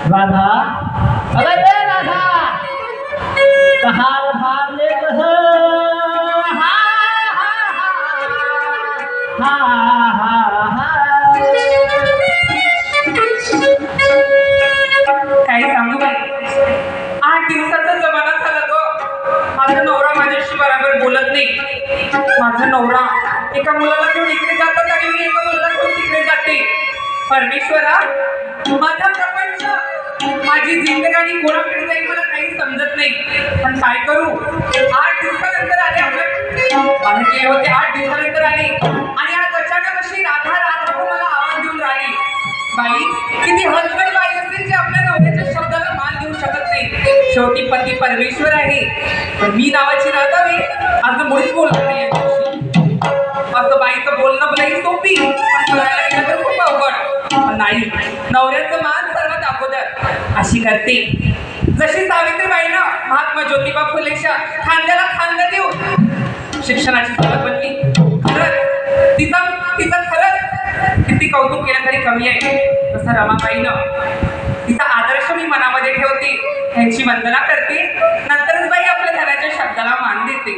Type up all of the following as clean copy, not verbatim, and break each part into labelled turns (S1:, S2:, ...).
S1: राधा, अरे राधा, कहार भार ले हा हा हा हा.
S2: काही सांगू बाई, 8 दिवसाचा जमाना झाला तो. माझा नवरा माझ्याशी बरोबर बोलत नाही. माझा नवरा एका मुलाला घेऊन इकडे जातात आणि मी एका मुलाला घेऊन तिकडे जाते. परमेश्वरा, माझा प्रपंच, माझी जिंदगानी कोणाकडे जाईल मला काही समजत नाही. पण काय करू? 8 दिवसानंतर आले आपल्या माझे होते. 8 दिवसानंतर आले आणि आज अचानक अशी राधा राधा मला आवाज देऊन राहिली. बाई, किती हलगड बाई असतील जे आपल्या नवऱ्याच्या शब्दाला मान देऊ शकत नाही. शेवटी पती परमेश्वर आहे. पण मी नावाची राधा मी आज मुळीच बोलत नाही. असं बाईचं बोलणं भलाई सोपी, पण करायला गेलं तर खूप अवघड. पण नाही, नवऱ्याचं मान सर्वात अगोदर अशी करते. जशी सावित्रीबाईनं महात्मा ज्योतिबा फुलेच्या खांद्याला खांदा देऊन शिक्षणाची सुरुवात बनली. खरंच तिचं खरंच किती कौतुक केलं तरी कमी आहे. तसं रमाबाईनं तिचा आदर्श मी मनामध्ये ठेवते, त्यांची वंदना करते. नंतरच बाई आपल्या घराच्या शब्दाला मान देते.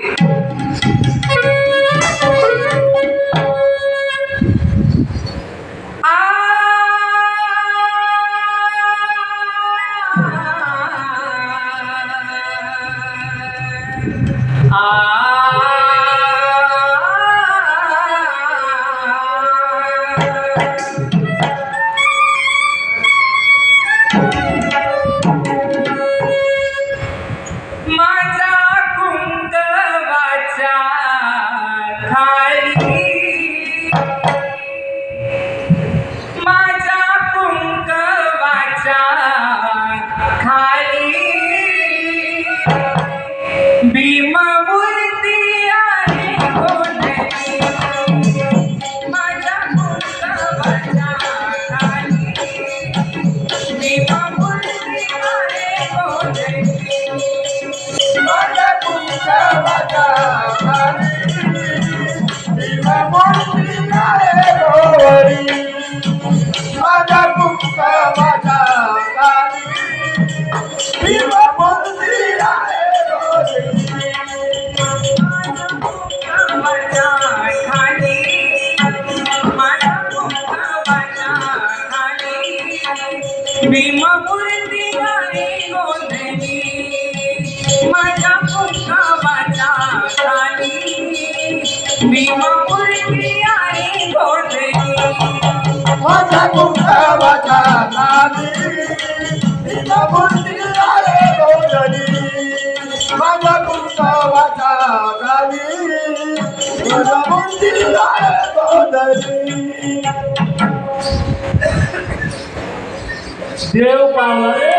S1: देव पावला रे.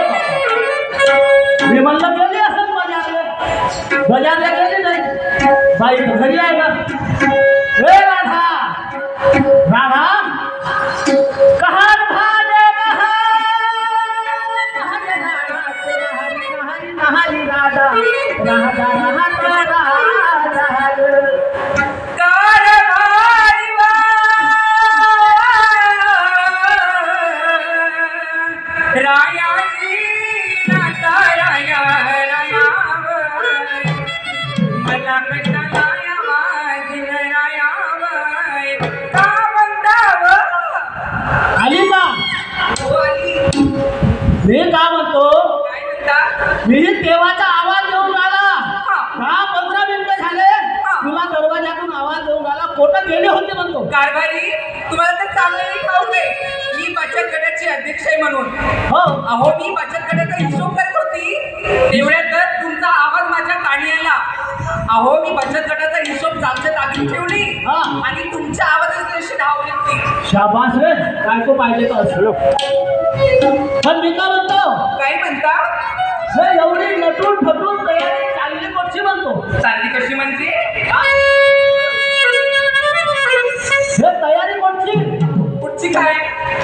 S1: मी म्हणलं गेली असं बजारला गेली नाही. बाई घरी आहे ना. हे राधा, राधा, कहार भाले नहारी राधा, राधा राधा मी का म्हणतो, मी देवाचा आवाज येऊन आला. 10-15 मिनिटं झाले तुला दरवाजातून आवाज येऊन आला. कोटं गेले होते म्हणतो.
S2: कारभारी, तुम्हाला तर चांगले ठाऊक आहे मी बचत गटाची अध्यक्ष आहे म्हणून.
S1: हो,
S2: अहो मी बचत गटाचा हिशोब करत होती, तेवढ्यातच तुमचा आवाज माझ्या कानी आला. अहो मी बचत गटाचा हिशोब जागच्या जागी ठेवली आणि तुमच्या आवाजाची अशी धाव घेतली.
S1: शाबास रे, काय तो पाहिजे तर असलो. पण मी का म्हणतो,
S2: काय म्हणता?
S1: हे एवढी नटून फटून तयारी चालली कशी म्हणतो
S2: चालली कशी म्हणजे
S1: हे तयारी कोणची
S2: कुठची काय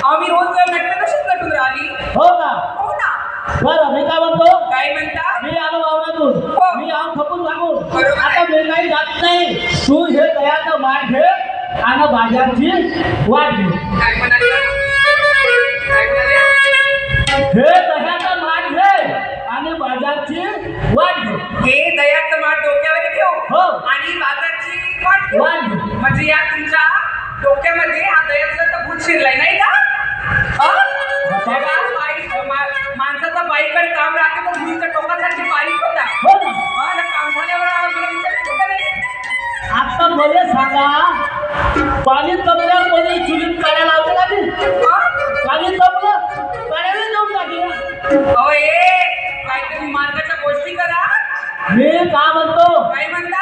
S2: आम्ही रोज नटत कशीच नटून राहिली
S1: हो का
S2: हो ना
S1: बरं मी काय म्हणतो
S2: काय म्हणता
S1: मी आलो वावरातून
S2: हो.
S1: मी आम खपून लागून
S2: बरोबर आहे.
S1: आता मी काही जात नाही तू हे तयाचं माठ घे आणि बाजारची वाट घे
S2: काय म्हणाले काय म्हणाले
S1: हे दह्याचं माठ घे आणि बाजारची वाट घे
S2: हे दयाचं माठ डोक्यावर ठेव
S1: हो.
S2: आणि बाजारची वाट ठेव.
S1: वाट घे
S2: म्हणजे या तुमच्या डोक्यामध्ये हा दयाचा तर भूत शिरलाय नाही का हं? बघा, माणसाचा बाईकडे काम राहते पण भुईच्या टोकासारखी बारीक होता
S1: हो ना
S2: हा, ना काम झाल्यावर मला विचारायचं का नाही?
S1: आता मला सांगा पाणी तपल्यावर कोणी चुलीत काढ्या लावते का ती
S2: हं?
S1: पाणी तपलं काढ्याला जाऊन टाकली
S2: अहो ए काहीतरी मार्गाच्या गोष्टी करा
S1: मी का म्हणतो
S2: काय म्हणता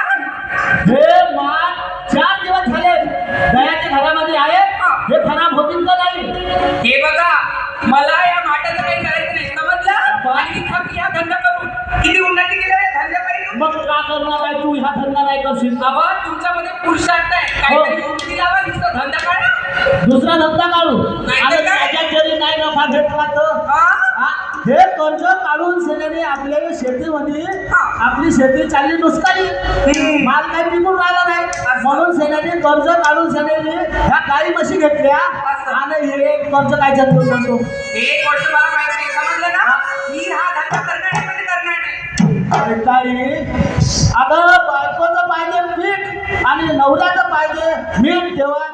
S1: हे माठ 4 दिवस झाले दयाच्या घरामध्ये आहे हे खराब होतील का नाही
S2: हे बघा मला या माठाचं काही करायचं नाही समजलं आणि मी थांबली हा धंदा करून किती उन्नती केली आहे धंद्यापायी
S1: मग का करणार आहे तू ह्या धंदा नाही करशील
S2: बाबा तुमच्यामध्ये पुरुषार्थ आहे काहीतरी युक्ती लावा नुसतं धंदा काढा
S1: दुसरा धंदा काढू
S2: नाही तर
S1: आणि
S2: काय?
S1: त्याच्यात जरी नाही नफा भेटला तर
S2: हा?
S1: हा, हे कर्ज काढून सेनेने आपल्या शेतीमध्ये
S2: हा.
S1: आपली शेती चालली नुसकानी माल काही पिकून राहिला नाही म्हणून सेनेने कर्ज काढून सेनेने ह्या गाई म्हशी घेतल्या
S2: असं.
S1: आणि हे कर्ज काय जनतो म्हणतो
S2: एक गोष्ट मला माहिती नाही समजलं ना मी हा धंदा करणार नाही म्हणजे करणार नाही
S1: अरे ताई अगं बायकोचं पाहिजे पीठ आणि नवऱ्याचं पाहिजे मीठ तेव्हा